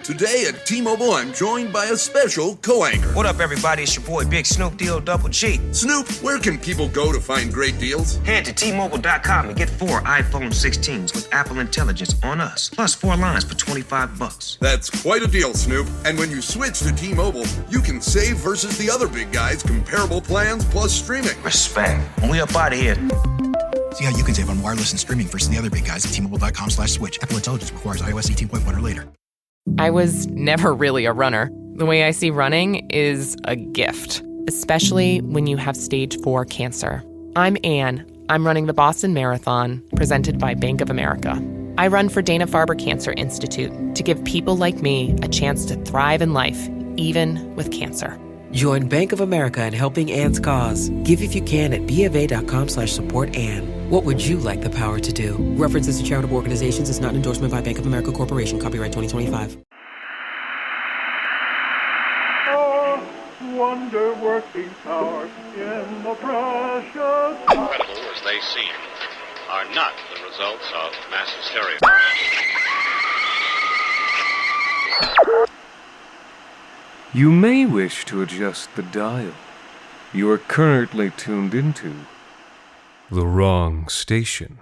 Today at T-Mobile, I'm joined by a special co-anchor. What up, everybody? It's your boy, Big Snoop Deal Double G. Snoop, where can people go to find great deals? Head to T-Mobile.com and get 4 iPhone 16s with Apple Intelligence on us, plus 4 lines for $25. That's quite a deal, Snoop. And when you switch to T-Mobile, you can save versus the other big guys' comparable plans plus streaming. Respect. We up out of here. See how you can save on wireless and streaming versus the other big guys at T-Mobile.com/switch. Apple Intelligence requires iOS 18.1 or later. I was never really a runner. The way I see running is a gift, especially when you have stage 4 cancer. I'm Anne. I'm running the Boston Marathon, presented by Bank of America. I run for Dana-Farber Cancer Institute to give people like me a chance to thrive in life, even with cancer. Join Bank of America in helping Anne's cause. Give if you can at BofA.com/supportAnne. What would you like the power to do? References to charitable organizations is not an endorsement by Bank of America Corporation. Copyright 2025. Oh, wonder-working power in the precious... Incredible as they seem, are not the results of mass hysteria. You may wish to adjust the dial. You are currently tuned into the wrong station.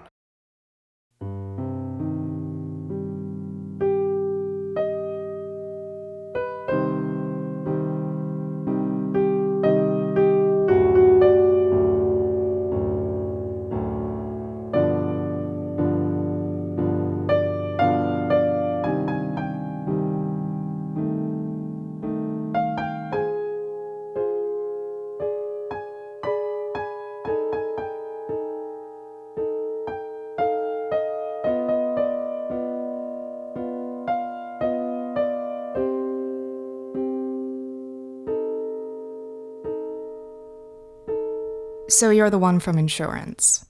So you're the one from insurance.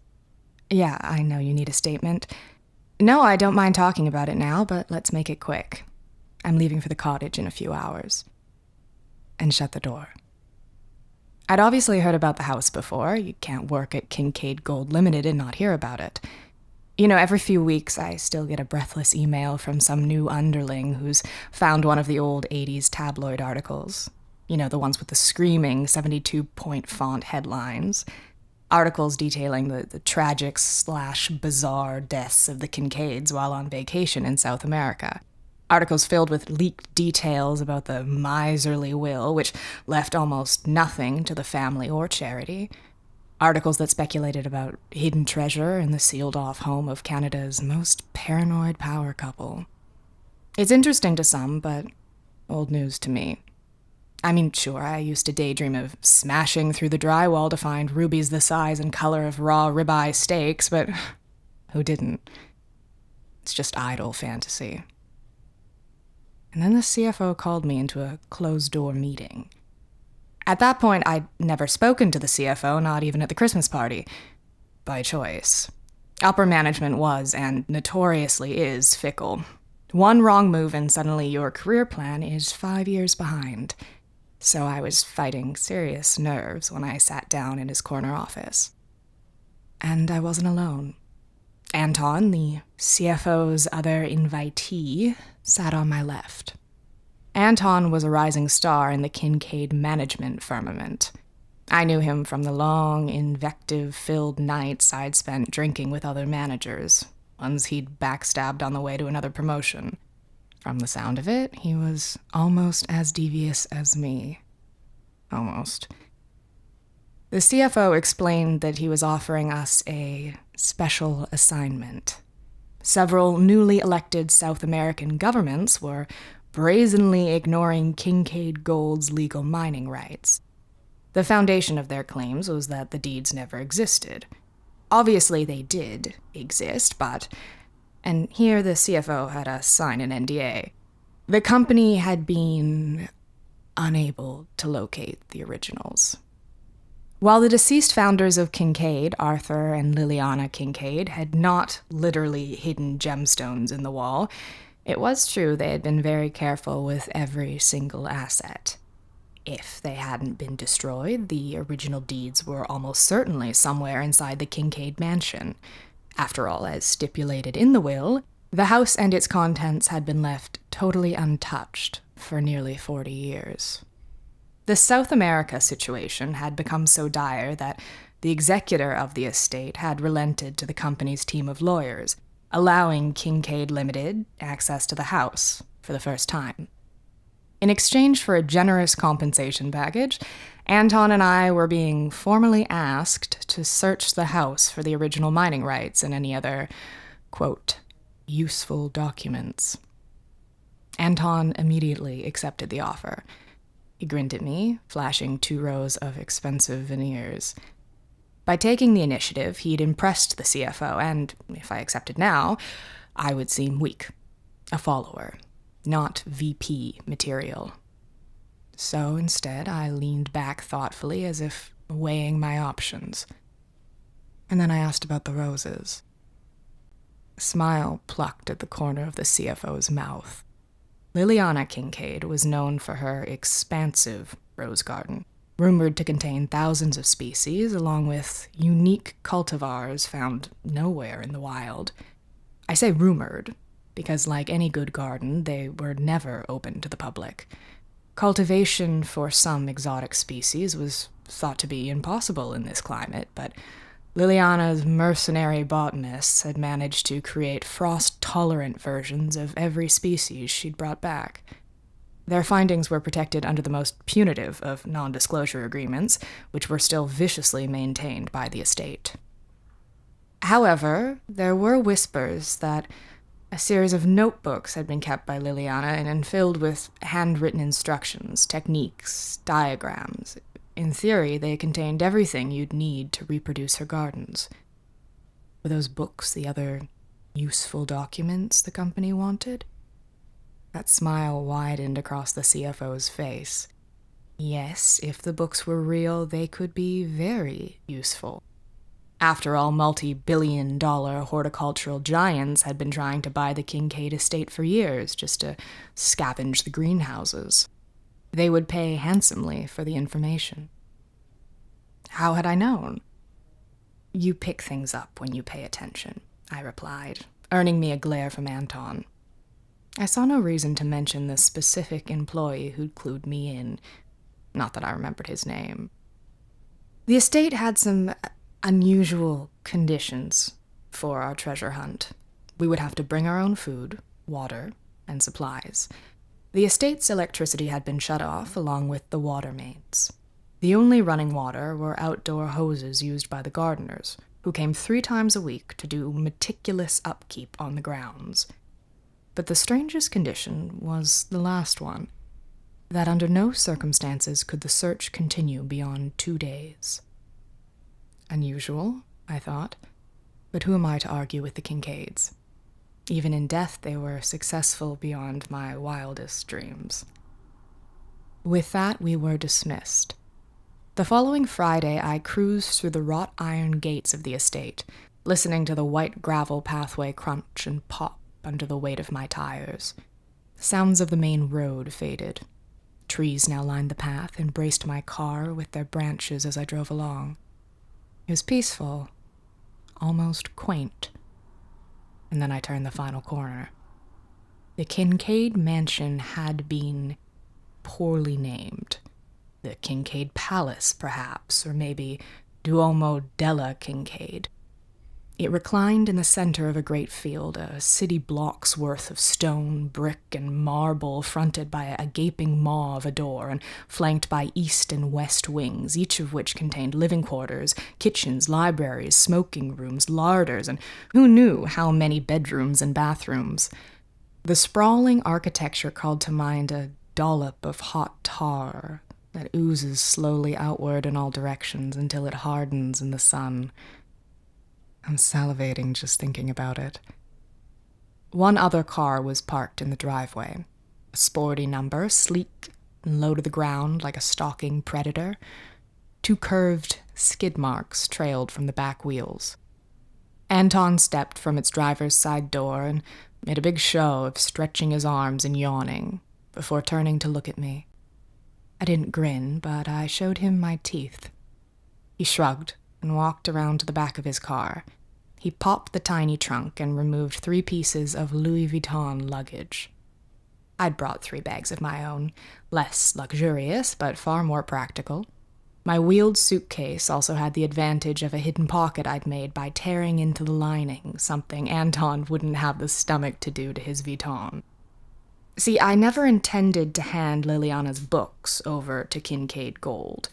Yeah, I know you need a statement. No, I don't mind talking about it now, but let's make it quick. I'm leaving for the cottage in a few hours. And shut the door. I'd obviously heard about the house before. You can't work at Kincaid Gold Limited and not hear about it. You know, every few weeks I still get a breathless email from some new underling who's found one of the old 80s tabloid articles. You know, the ones with the screaming 72-point font headlines. Articles detailing the tragic/bizarre deaths of the Kincaids while on vacation in South America. Articles filled with leaked details about the miserly will, which left almost nothing to the family or charity. Articles that speculated about hidden treasure in the sealed-off home of Canada's most paranoid power couple. It's interesting to some, but old news to me. I mean, sure, I used to daydream of smashing through the drywall to find rubies the size and color of raw ribeye steaks, but who didn't? It's just idle fantasy. And then the CFO called me into a closed-door meeting. At that point, I'd never spoken to the CFO, not even at the Christmas party. By choice. Upper management was, and notoriously is, fickle. One wrong move and suddenly your career plan is 5 years behind. So I was fighting serious nerves when I sat down in his corner office. And I wasn't alone. Anton, the CFO's other invitee, sat on my left. Anton was a rising star in the Kincaid management firmament. I knew him from the long, invective-filled nights I'd spent drinking with other managers, ones he'd backstabbed on the way to another promotion. From the sound of it, he was almost as devious as me. Almost. The CFO explained that he was offering us a special assignment. Several newly elected South American governments were brazenly ignoring Kincaid Gold's legal mining rights. The foundation of their claims was that the deeds never existed. Obviously, they did exist, but... And here the CFO had us sign an NDA. The company had been unable to locate the originals. While the deceased founders of Kincaid, Arthur and Liliana Kincaid, had not literally hidden gemstones in the wall, it was true they had been very careful with every single asset. If they hadn't been destroyed, the original deeds were almost certainly somewhere inside the Kincaid mansion. After all, as stipulated in the will, The house and its contents had been left totally untouched for nearly 40 years. The South America situation had become so dire that the executor of the estate had relented to the company's team of lawyers, allowing Kincaid Limited access to the house for the first time. In exchange for a generous compensation package, Anton and I were being formally asked to search the house for the original mining rights and any other, quote, useful documents. Anton immediately accepted the offer. He grinned at me, flashing 2 rows of expensive veneers. By taking the initiative, he'd impressed the CFO, and if I accepted now, I would seem weak, a follower, not VP material. So instead, I leaned back thoughtfully as if weighing my options. And then I asked about the roses. A smile plucked at the corner of the CFO's mouth. Liliana Kincaid was known for her expansive rose garden, rumored to contain thousands of species, along with unique cultivars found nowhere in the wild. I say rumored, because like any good garden, they were never open to the public. Cultivation for some exotic species was thought to be impossible in this climate, but Liliana's mercenary botanists had managed to create frost-tolerant versions of every species she'd brought back. Their findings were protected under the most punitive of non-disclosure agreements, which were still viciously maintained by the estate. However, there were whispers that a series of notebooks had been kept by Liliana and filled with handwritten instructions, techniques, diagrams. In theory, they contained everything you'd need to reproduce her gardens. Were those books the other useful documents the company wanted? That smile widened across the CFO's face. Yes, if the books were real, they could be very useful. After all, multi-billion-dollar horticultural giants had been trying to buy the Kincaid estate for years just to scavenge the greenhouses. They would pay handsomely for the information. How had I known? You pick things up when you pay attention, I replied, earning me a glare from Anton. I saw no reason to mention the specific employee who'd clued me in, not that I remembered his name. The estate had some unusual conditions for our treasure hunt. We would have to bring our own food, water, and supplies. The estate's electricity had been shut off, along with the water mains. The only running water were outdoor hoses used by the gardeners, who came 3 times a week to do meticulous upkeep on the grounds. But the strangest condition was the last one, that under no circumstances could the search continue beyond 2 days. Unusual, I thought, but who am I to argue with the Kincaids? Even in death, they were successful beyond my wildest dreams. With that, we were dismissed. The following Friday, I cruised through the wrought iron gates of the estate, listening to the white gravel pathway crunch and pop under the weight of my tires. Sounds of the main road faded. Trees now lined the path and braced my car with their branches as I drove along. It was peaceful, almost quaint. And then I turned the final corner. The Kincaid mansion had been poorly named. The Kincaid Palace, perhaps, or maybe Duomo della Kincaid. It reclined in the center of a great field, a city block's worth of stone, brick, and marble, fronted by a gaping maw of a door, and flanked by east and west wings, each of which contained living quarters, kitchens, libraries, smoking rooms, larders, and who knew how many bedrooms and bathrooms. The sprawling architecture called to mind a dollop of hot tar that oozes slowly outward in all directions until it hardens in the sun. I'm salivating just thinking about it. One other car was parked in the driveway. A sporty number, sleek and low to the ground like a stalking predator. 2 curved skid marks trailed from the back wheels. Anton stepped from its driver's side door and made a big show of stretching his arms and yawning before turning to look at me. I didn't grin, but I showed him my teeth. He shrugged and walked around to the back of his car. He popped the tiny trunk and removed 3 pieces of Louis Vuitton luggage. I'd brought 3 bags of my own, less luxurious, but far more practical. My wheeled suitcase also had the advantage of a hidden pocket I'd made by tearing into the lining, something Anton wouldn't have the stomach to do to his Vuitton. See, I never intended to hand Liliana's books over to Kincaid Gold.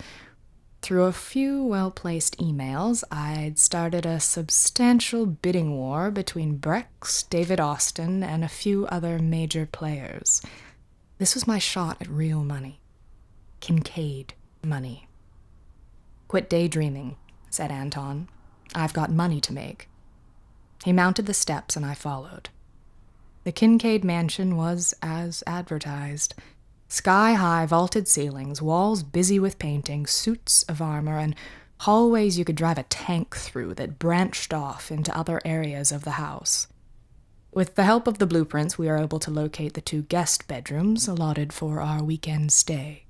Through a few well-placed emails, I'd started a substantial bidding war between Brex, David Austin, and a few other major players. This was my shot at real money. Kincaid money. "Quit daydreaming," said Anton. "I've got money to make." He mounted the steps and I followed. The Kincaid mansion was as advertised. Sky-high vaulted ceilings, walls busy with painting, suits of armor, and hallways you could drive a tank through that branched off into other areas of the house. With the help of the blueprints, we were able to locate the 2 guest bedrooms allotted for our weekend stay.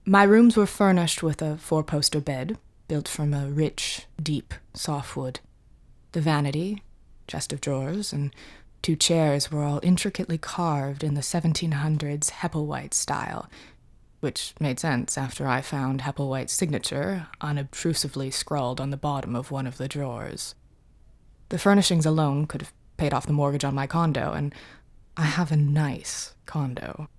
My rooms were furnished with a 4-poster bed, built from a rich, deep softwood. The vanity, chest of drawers, and 2 chairs were all intricately carved in the 1700s Hepplewhite style, which made sense after I found Hepplewhite's signature unobtrusively scrawled on the bottom of one of the drawers. The furnishings alone could have paid off the mortgage on my condo, and I have a nice condo.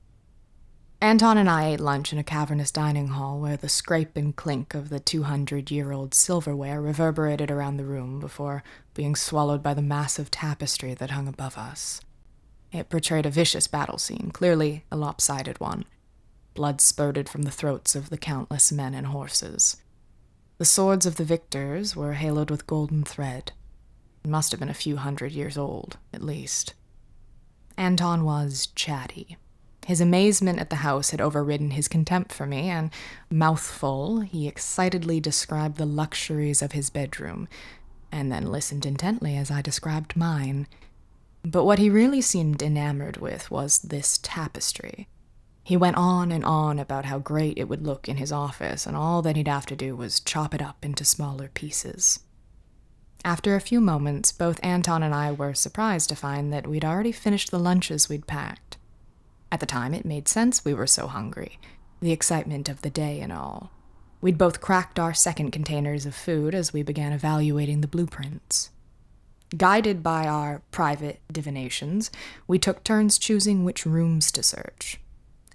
Anton and I ate lunch in a cavernous dining hall where the scrape and clink of the 200-year-old silverware reverberated around the room before being swallowed by the massive tapestry that hung above us. It portrayed a vicious battle scene, clearly a lopsided one. Blood spurted from the throats of the countless men and horses. The swords of the victors were haloed with golden thread. It must have been a few hundred years old, at least. Anton was chatty. His amazement at the house had overridden his contempt for me, and, mouthful, he excitedly described the luxuries of his bedroom, and then listened intently as I described mine. But what he really seemed enamored with was this tapestry. He went on and on about how great it would look in his office, and all that he'd have to do was chop it up into smaller pieces. After a few moments, both Anton and I were surprised to find that we'd already finished the lunches we'd packed. At the time, it made sense we were so hungry, the excitement of the day and all. We'd both cracked our second containers of food as we began evaluating the blueprints. Guided by our private divinations, we took turns choosing which rooms to search.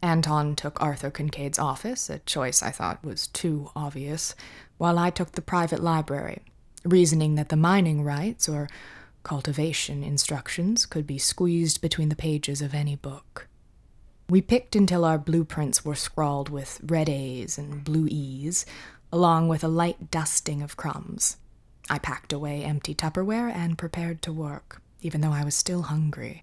Anton took Arthur Kincaid's office, a choice I thought was too obvious, while I took the private library, reasoning that the mining rights or cultivation instructions could be squeezed between the pages of any book. We picked until our blueprints were scrawled with red A's and blue E's, along with a light dusting of crumbs. I packed away empty Tupperware and prepared to work, even though I was still hungry.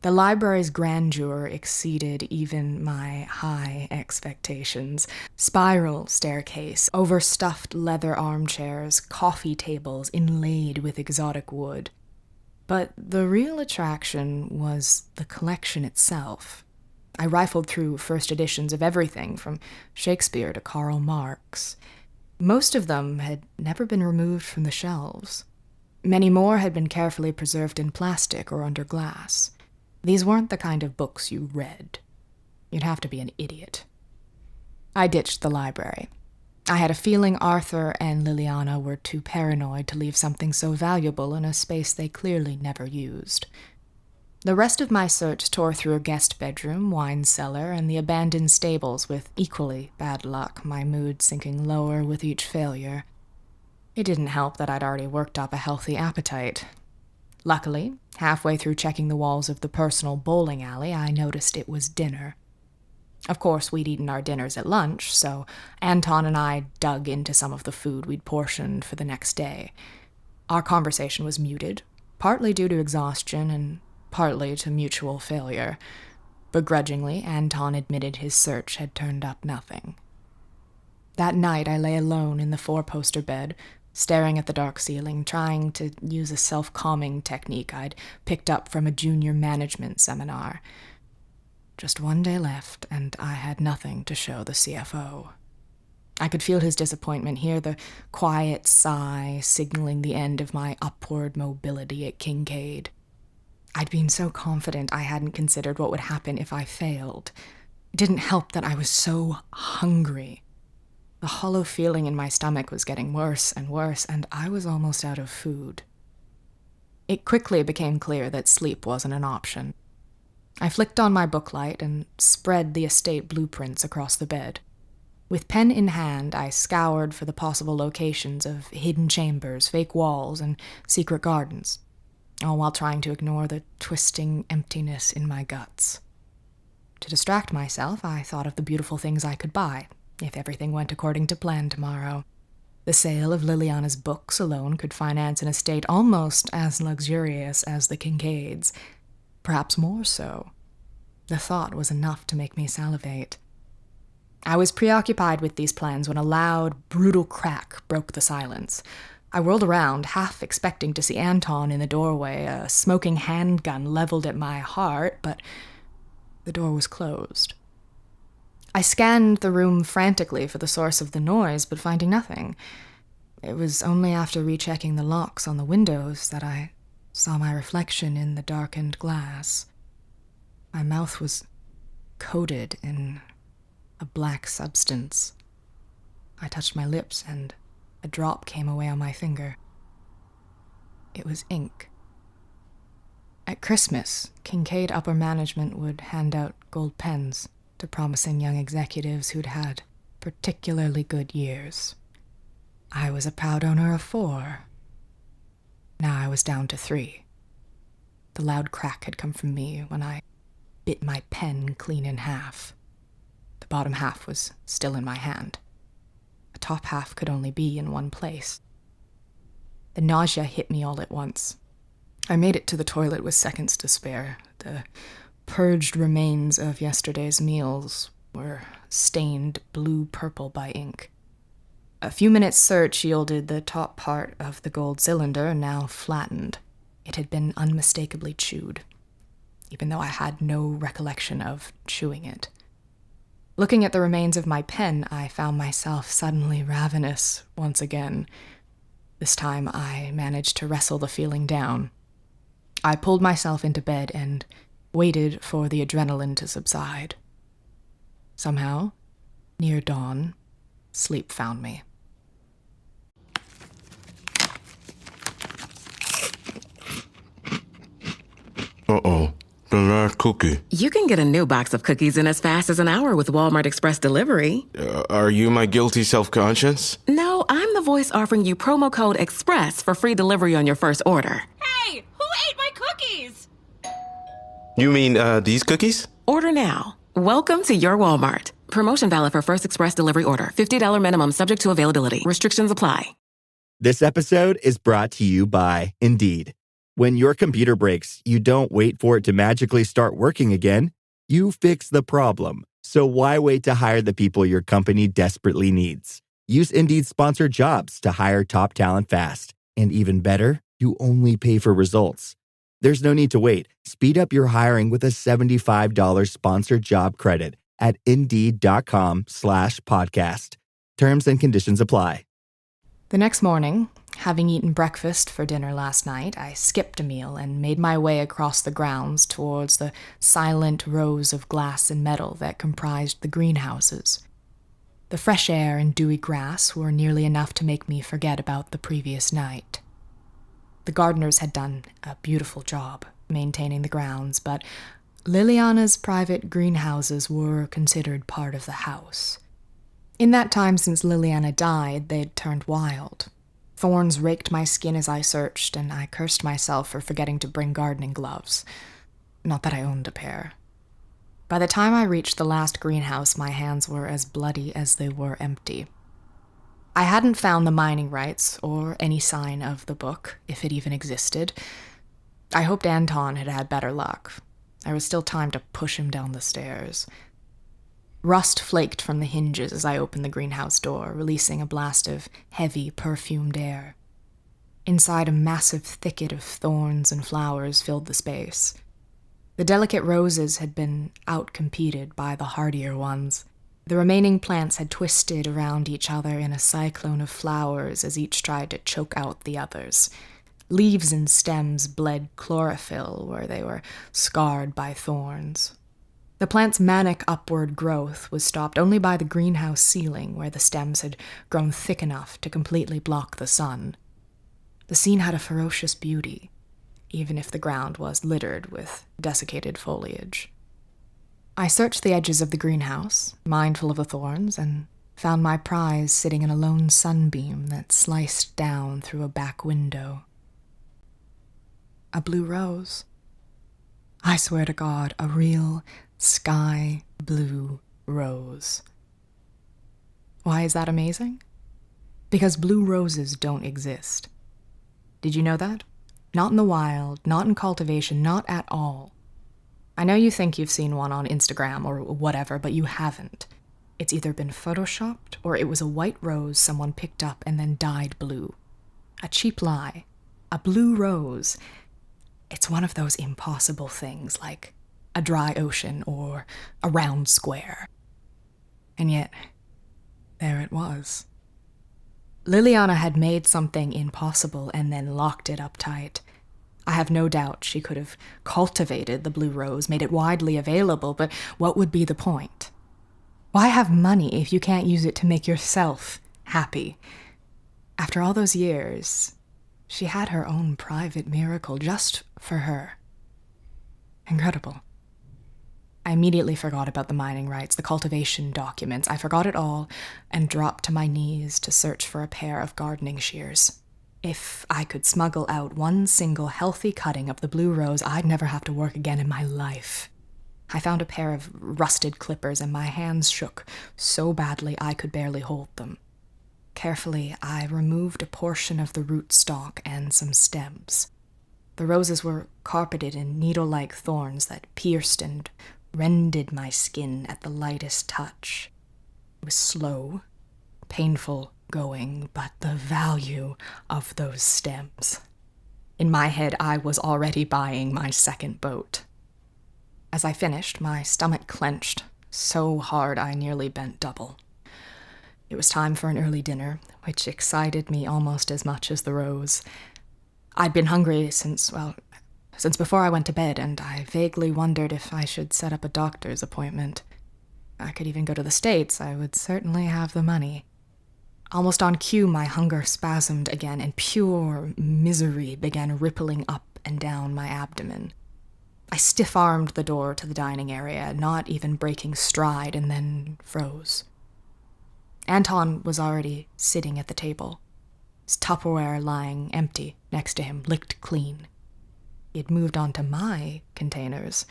The library's grandeur exceeded even my high expectations. Spiral staircase, overstuffed leather armchairs, coffee tables inlaid with exotic wood. But the real attraction was the collection itself. I rifled through first editions of everything from Shakespeare to Karl Marx. Most of them had never been removed from the shelves. Many more had been carefully preserved in plastic or under glass. These weren't the kind of books you read. You'd have to be an idiot. I ditched the library. I had a feeling Arthur and Liliana were too paranoid to leave something so valuable in a space they clearly never used. The rest of my search tore through a guest bedroom, wine cellar, and the abandoned stables with equally bad luck, my mood sinking lower with each failure. It didn't help that I'd already worked up a healthy appetite. Luckily, halfway through checking the walls of the personal bowling alley, I noticed it was dinner. Of course, we'd eaten our dinners at lunch, so Anton and I dug into some of the food we'd portioned for the next day. Our conversation was muted, partly due to exhaustion and partly to mutual failure. Begrudgingly, Anton admitted his search had turned up nothing. That night, I lay alone in the 4-poster bed, staring at the dark ceiling, trying to use a self-calming technique I'd picked up from a junior management seminar. Just one day left, and I had nothing to show the CFO. I could feel his disappointment, hear the quiet sigh signaling the end of my upward mobility at Kincaid. I'd been so confident I hadn't considered what would happen if I failed. It didn't help that I was so hungry. The hollow feeling in my stomach was getting worse, and I was almost out of food. It quickly became clear that sleep wasn't an option. I flicked on my booklight and spread the estate blueprints across the bed. With pen in hand, I scoured for the possible locations of hidden chambers, fake walls, and secret gardens, all while trying to ignore the twisting emptiness in my guts. To distract myself, I thought of the beautiful things I could buy, if everything went according to plan tomorrow. The sale of Liliana's books alone could finance an estate almost as luxurious as the Kincaids, perhaps more so. The thought was enough to make me salivate. I was preoccupied with these plans when a loud, brutal crack broke the silence. I whirled around, half expecting to see Anton in the doorway, a smoking handgun leveled at my heart, but the door was closed. I scanned the room frantically for the source of the noise, but finding nothing. It was only after rechecking the locks on the windows that I saw my reflection in the darkened glass. My mouth was coated in a black substance. I touched my lips and a drop came away on my finger. It was ink. At Christmas, Kincaid upper management would hand out gold pens to promising young executives who'd had particularly good years. I was a proud owner of 4. Now I was down to 3. The loud crack had come from me when I bit my pen clean in half. The bottom half was still in my hand. The top half could only be in one place. The nausea hit me all at once. I made it to the toilet with seconds to spare. The purged remains of yesterday's meals were stained blue-purple by ink. A few minutes' search yielded the top part of the gold cylinder, now flattened. It had been unmistakably chewed, even though I had no recollection of chewing it. Looking at the remains of my pen, I found myself suddenly ravenous once again. This time I managed to wrestle the feeling down. I pulled myself into bed and waited for the adrenaline to subside. Somehow, near dawn, sleep found me. Uh-oh. The last cookie. You can get a new box of cookies in as fast as an hour with Walmart Express Delivery. Are you my guilty self-conscience? No, I'm the voice offering you promo code EXPRESS for free delivery on your first order. Hey, who ate my cookies? You mean, these cookies? Order now. Welcome to your Walmart. Promotion valid for first express delivery order. $50 minimum subject to availability. Restrictions apply. This episode is brought to you by Indeed. When your computer breaks, you don't wait for it to magically start working again. You fix the problem. So why wait to hire the people your company desperately needs? Use Indeed's sponsored jobs to hire top talent fast. And even better, you only pay for results. There's no need to wait. Speed up your hiring with a $75 sponsored job credit at Indeed.com/podcast. Terms and conditions apply. The next morning, having eaten breakfast for dinner last night, I skipped a meal and made my way across the grounds towards the silent rows of glass and metal that comprised the greenhouses. The fresh air and dewy grass were nearly enough to make me forget about the previous night. The gardeners had done a beautiful job maintaining the grounds, but Liliana's private greenhouses were considered part of the house. In that time since Liliana died, they'd turned wild. Thorns raked my skin as I searched, and I cursed myself for forgetting to bring gardening gloves. Not that I owned a pair. By the time I reached the last greenhouse, my hands were as bloody as they were empty. I hadn't found the mining rights or any sign of the book, if it even existed. I hoped Anton had had better luck. There was still time to push him down the stairs. Rust flaked from the hinges as I opened the greenhouse door, releasing a blast of heavy, perfumed air. Inside, a massive thicket of thorns and flowers filled the space. The delicate roses had been outcompeted by the hardier ones. The remaining plants had twisted around each other in a cyclone of flowers as each tried to choke out the others. Leaves and stems bled chlorophyll where they were scarred by thorns. The plant's manic upward growth was stopped only by the greenhouse ceiling, where the stems had grown thick enough to completely block the sun. The scene had a ferocious beauty, even if the ground was littered with desiccated foliage. I searched the edges of the greenhouse, mindful of the thorns, and found my prize sitting in a lone sunbeam that sliced down through a back window. A blue rose. I swear to God, a real sky blue rose. Why is that amazing? Because blue roses don't exist. Did you know that? Not in the wild, not in cultivation, not at all. I know you think you've seen one on Instagram or whatever, but you haven't. It's either been photoshopped or it was a white rose someone picked up and then dyed blue. A cheap lie. A blue rose. It's one of those impossible things like a dry ocean or a round square. And yet, there it was. Liliana had made something impossible and then locked it up tight. I have no doubt she could have cultivated the blue rose, made it widely available, but what would be the point? Why have money if you can't use it to make yourself happy? After all those years, she had her own private miracle just for her. Incredible. I immediately forgot about the mining rights, the cultivation documents. I forgot it all and dropped to my knees to search for a pair of gardening shears. If I could smuggle out one single healthy cutting of the blue rose, I'd never have to work again in my life. I found a pair of rusted clippers and my hands shook so badly I could barely hold them. Carefully, I removed a portion of the rootstock and some stems. The roses were carpeted in needle-like thorns that pierced and rended my skin at the lightest touch. It was slow, painful going, but the value of those stems. In my head, I was already buying my second boat. As I finished, my stomach clenched so hard I nearly bent double. It was time for an early dinner, which excited me almost as much as the rose. I'd been hungry since before I went to bed, and I vaguely wondered if I should set up a doctor's appointment. I could even go to the States. I would certainly have the money. Almost on cue, my hunger spasmed again, and pure misery began rippling up and down my abdomen. I stiff-armed the door to the dining area, not even breaking stride, and then froze. Anton was already sitting at the table, his Tupperware lying empty next to him, licked clean. He had moved on to my containers,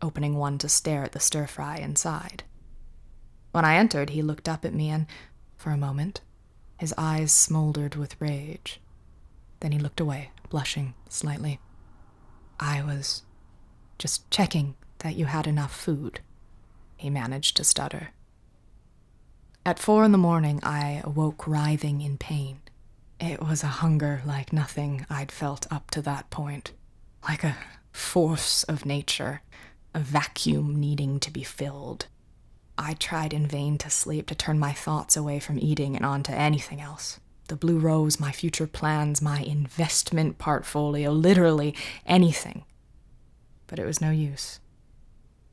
opening one to stare at the stir-fry inside. When I entered, he looked up at me and, for a moment, his eyes smoldered with rage. Then he looked away, blushing slightly. I was just checking that you had enough food, he managed to stutter. At 4 a.m, I awoke writhing in pain. It was a hunger like nothing I'd felt up to that point, like a force of nature, a vacuum needing to be filled. I tried in vain to sleep, to turn my thoughts away from eating and onto anything else. The blue rose, my future plans, my investment portfolio, literally anything. But it was no use.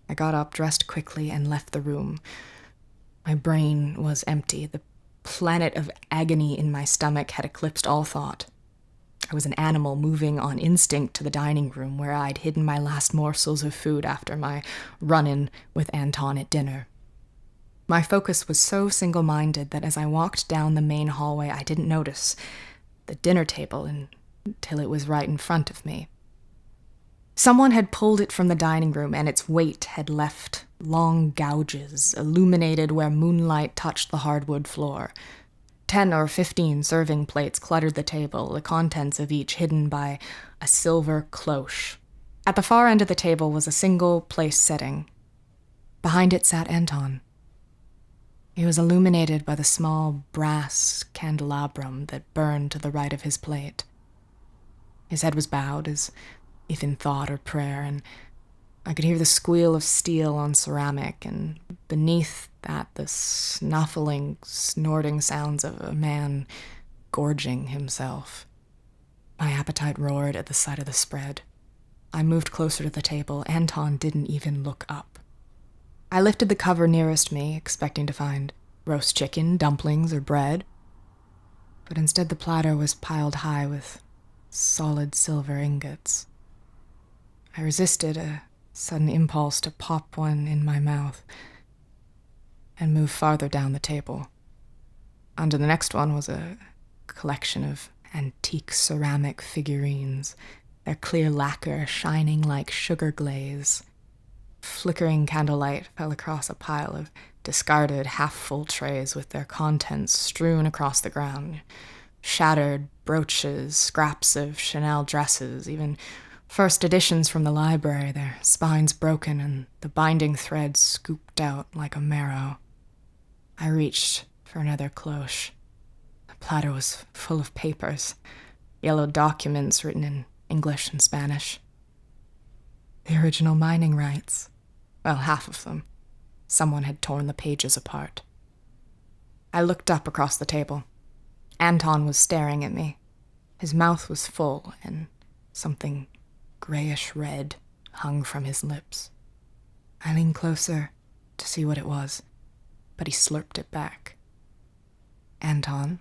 I got up, dressed quickly, and left the room. My brain was empty. The planet of agony in my stomach had eclipsed all thought. I was an animal moving on instinct to the dining room where I'd hidden my last morsels of food after my run-in with Anton at dinner. My focus was so single-minded that as I walked down the main hallway, I didn't notice the dinner table until it was right in front of me. Someone had pulled it from the dining room, and its weight had left long gouges, illuminated where moonlight touched the hardwood floor. 10 or 15 serving plates cluttered the table, the contents of each hidden by a silver cloche. At the far end of the table was a single place setting. Behind it sat Anton. He was illuminated by the small brass candelabrum that burned to the right of his plate. His head was bowed, as if in thought or prayer, and I could hear the squeal of steel on ceramic, and beneath that the snuffling, snorting sounds of a man gorging himself. My appetite roared at the sight of the spread. I moved closer to the table. Anton didn't even look up. I lifted the cover nearest me, expecting to find roast chicken, dumplings, or bread. But instead the platter was piled high with solid silver ingots. I resisted a sudden impulse to pop one in my mouth and move farther down the table. Under the next one was a collection of antique ceramic figurines, their clear lacquer shining like sugar glaze. Flickering candlelight fell across a pile of discarded half-full trays with their contents strewn across the ground. Shattered brooches, scraps of Chanel dresses, even first editions from the library, their spines broken and the binding threads scooped out like a marrow. I reached for another cloche. The platter was full of papers, yellow documents written in English and Spanish. The original mining rights. Well, half of them. Someone had torn the pages apart. I looked up across the table. Anton was staring at me. His mouth was full, and something grayish-red hung from his lips. I leaned closer to see what it was, but he slurped it back. "Anton,"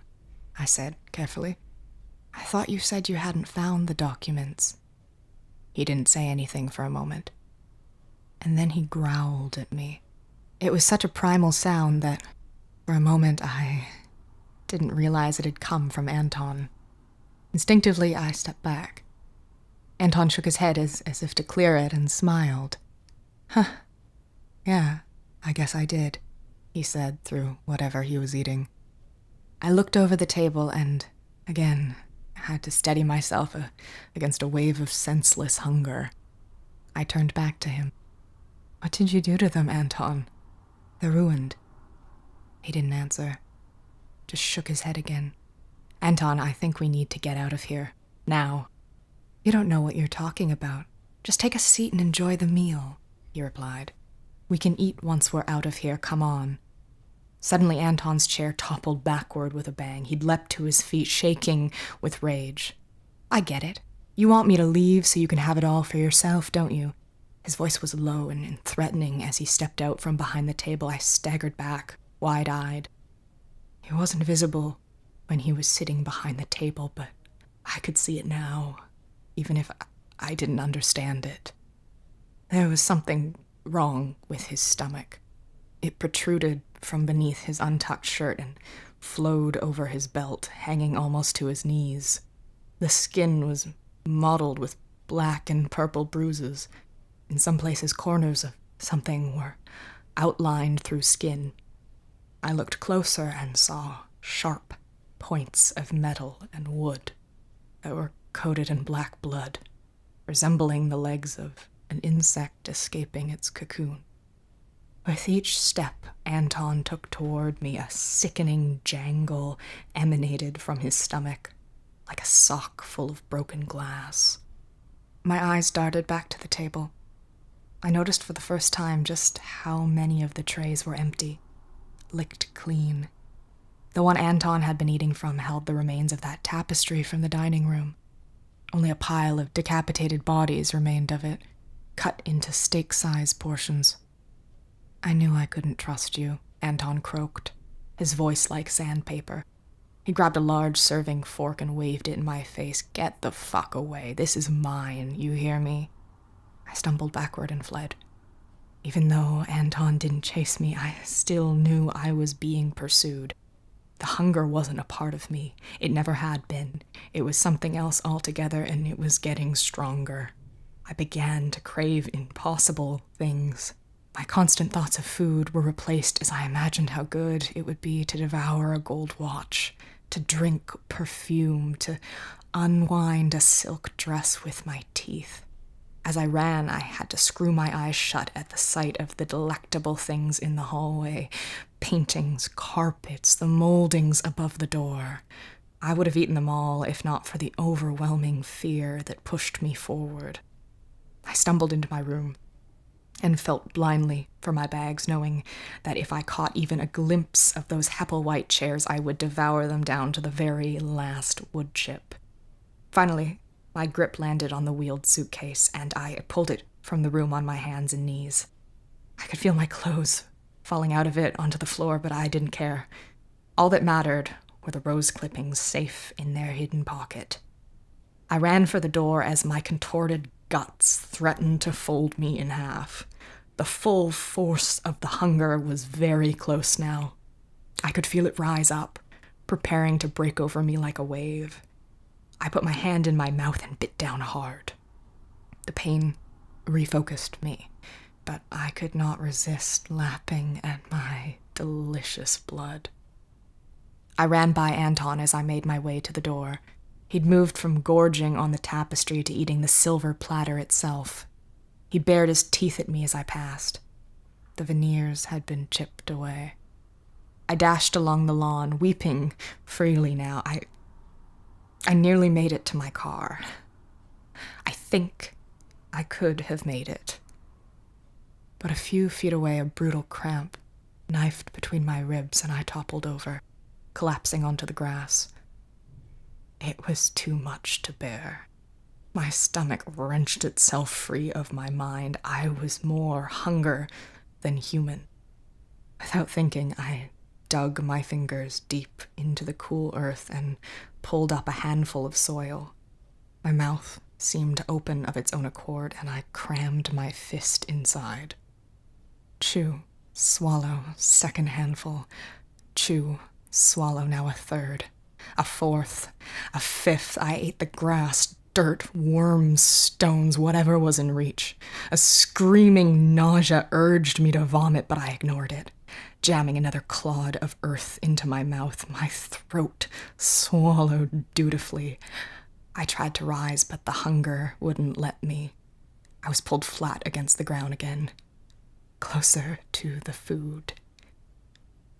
I said carefully, "I thought you said you hadn't found the documents." He didn't say anything for a moment. And then he growled at me. It was such a primal sound that, for a moment, I didn't realize it had come from Anton. Instinctively, I stepped back. Anton shook his head as if to clear it and smiled. "Huh. Yeah, I guess I did," he said through whatever he was eating. I looked over the table and, again, had to steady myself against a wave of senseless hunger. I turned back to him. "What did you do to them, Anton? They're ruined." He didn't answer, just shook his head again. "Anton, I think we need to get out of here. Now." "You don't know what you're talking about. Just take a seat and enjoy the meal," he replied. "We can eat once we're out of here. Come on." Suddenly, Anton's chair toppled backward with a bang. He'd leapt to his feet, shaking with rage. "I get it. You want me to leave so you can have it all for yourself, don't you?" His voice was low and threatening as he stepped out from behind the table. I staggered back, wide-eyed. He wasn't visible when he was sitting behind the table, but I could see it now, even if I didn't understand it. There was something wrong with his stomach. It protruded from beneath his untucked shirt and flowed over his belt, hanging almost to his knees. The skin was mottled with black and purple bruises. In some places, corners of something were outlined through skin. I looked closer and saw sharp points of metal and wood that were coated in black blood, resembling the legs of an insect escaping its cocoon. With each step Anton took toward me, a sickening jangle emanated from his stomach, like a sock full of broken glass. My eyes darted back to the table. I noticed for the first time just how many of the trays were empty, licked clean. The one Anton had been eating from held the remains of that tapestry from the dining room. Only a pile of decapitated bodies remained of it, cut into steak-size portions. "I knew I couldn't trust you," Anton croaked, his voice like sandpaper. He grabbed a large serving fork and waved it in my face. "Get the fuck away. This is mine, you hear me?" I stumbled backward and fled. Even though Anton didn't chase me, I still knew I was being pursued. The hunger wasn't a part of me. It never had been. It was something else altogether, and it was getting stronger. I began to crave impossible things. My constant thoughts of food were replaced as I imagined how good it would be to devour a gold watch, to drink perfume, to unwind a silk dress with my teeth. As I ran, I had to screw my eyes shut at the sight of the delectable things in the hallway. Paintings, carpets, the moldings above the door. I would have eaten them all if not for the overwhelming fear that pushed me forward. I stumbled into my room. and felt blindly for my bags, knowing that if I caught even a glimpse of those Hepplewhite chairs, I would devour them down to the very last wood chip. Finally, my grip landed on the wheeled suitcase, and I pulled it from the room on my hands and knees. I could feel my clothes falling out of it onto the floor, but I didn't care. All that mattered were the rose clippings safe in their hidden pocket. I ran for the door as my contorted guts threatened to fold me in half. The full force of the hunger was very close now. I could feel it rise up, preparing to break over me like a wave. I put my hand in my mouth and bit down hard. The pain refocused me, but I could not resist lapping at my delicious blood. I ran by Anton as I made my way to the door. He'd moved from gorging on the tapestry to eating the silver platter itself. He bared his teeth at me as I passed. The veneers had been chipped away. I dashed along the lawn, weeping freely now. I nearly made it to my car. I think I could have made it. But a few feet away, a brutal cramp knifed between my ribs, and I toppled over, collapsing onto the grass. It was too much to bear. My stomach wrenched itself free of my mind. I was more hunger than human. Without thinking, I dug my fingers deep into the cool earth and pulled up a handful of soil. My mouth seemed to open of its own accord, and I crammed my fist inside. Chew, swallow, second handful. Chew, swallow, now a third. A fourth, a fifth. I ate the grass, dirt, worms, stones, whatever was in reach. A screaming nausea urged me to vomit, but I ignored it, jamming another clod of earth into my mouth. My throat swallowed dutifully. I tried to rise, but the hunger wouldn't let me. I was pulled flat against the ground again, closer to the food.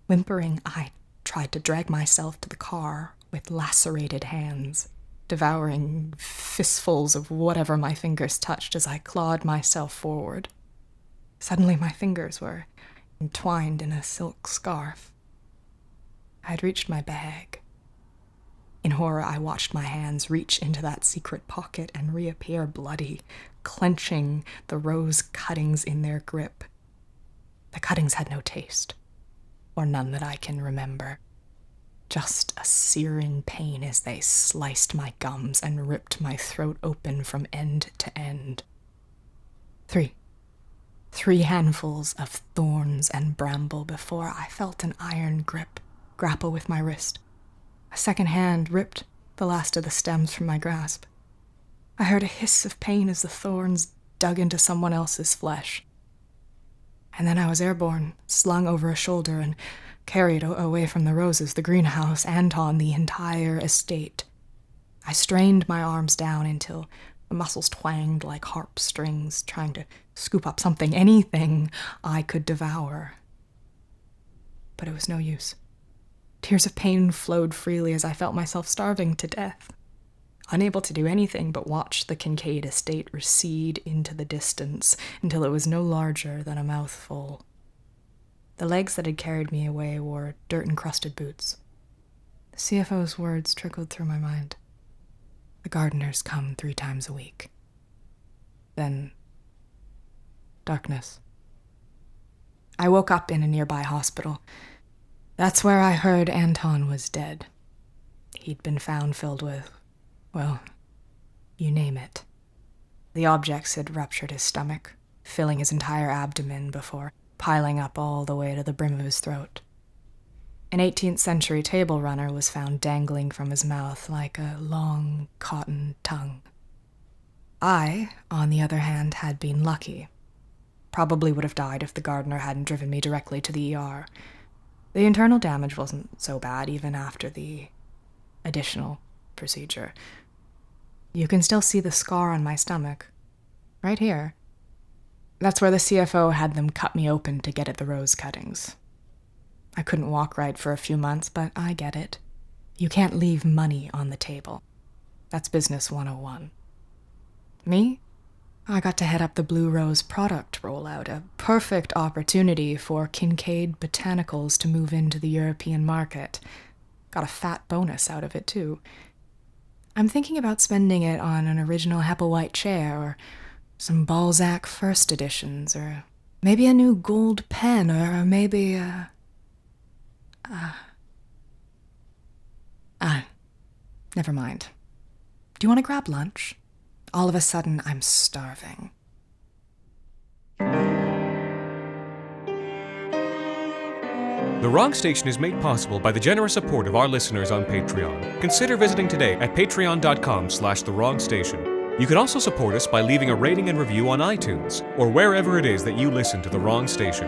Whimpering, I tried to drag myself to the car with lacerated hands, devouring fistfuls of whatever my fingers touched as I clawed myself forward. Suddenly my fingers were entwined in a silk scarf. I had reached my bag. In horror, I watched my hands reach into that secret pocket and reappear bloody, clenching the rose cuttings in their grip. The cuttings had no taste, or none that I can remember. Just a searing pain as they sliced my gums and ripped my throat open from end to end. Three handfuls of thorns and bramble before I felt an iron grip grapple with my wrist. A second hand ripped the last of the stems from my grasp. I heard a hiss of pain as the thorns dug into someone else's flesh. And then I was airborne, slung over a shoulder and carried away from the roses, the greenhouse, Anton, the entire estate. I strained my arms down until the muscles twanged like harp strings, trying to scoop up something, anything I could devour. But it was no use. Tears of pain flowed freely as I felt myself starving to death, unable to do anything but watch the Kincaid estate recede into the distance until it was no larger than a mouthful. The legs that had carried me away wore dirt-encrusted boots. The CFO's words trickled through my mind. The gardeners come 3 times a week. Then, darkness. I woke up in a nearby hospital. That's where I heard Anton was dead. He'd been found filled with, well, you name it. The objects had ruptured his stomach, filling his entire abdomen before piling up all the way to the brim of his throat. An 18th century table runner was found dangling from his mouth like a long cotton tongue. I, on the other hand, had been lucky. Probably would have died if the gardener hadn't driven me directly to the ER. The internal damage wasn't so bad even after the additional procedure. You can still see the scar on my stomach. Right here. That's where the CFO had them cut me open to get at the rose cuttings. I couldn't walk right for a few months, but I get it. You can't leave money on the table. That's business 101. Me? I got to head up the Blue Rose product rollout, a perfect opportunity for Kincaid Botanicals to move into the European market. Got a fat bonus out of it, too. I'm thinking about spending it on an original Hepplewhite chair, or some Balzac first editions, or maybe a new gold pen, or maybe never mind. Do you want to grab lunch? All of a sudden, I'm starving. The Wrong Station is made possible by the generous support of our listeners on Patreon. Consider visiting today at patreon.com/thewrongstation. You can also support us by leaving a rating and review on iTunes, or wherever it is that you listen to The Wrong Station.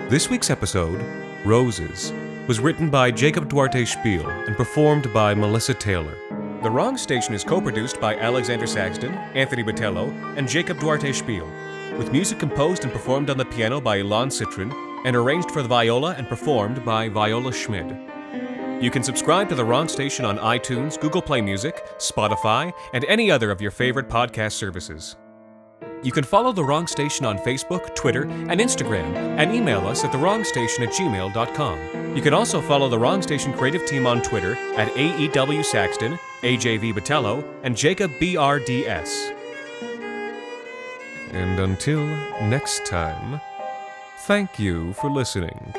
This week's episode, Roses, was written by Jacob Duarte Spiel and performed by Melissa Taylor. The Wrong Station is co-produced by Alexander Saxton, Anthony Botello, and Jacob Duarte Spiel, with music composed and performed on the piano by Ilan Citrin, and arranged for the viola and performed by Viola Schmid. You can subscribe to The Wrong Station on iTunes, Google Play Music, Spotify, and any other of your favorite podcast services. You can follow The Wrong Station on Facebook, Twitter, and Instagram, and email us at thewrongstation@gmail.com. You can also follow The Wrong Station creative team on Twitter at AEW Saxton, AJV Botello, and Jacob BRDS. And until next time, thank you for listening.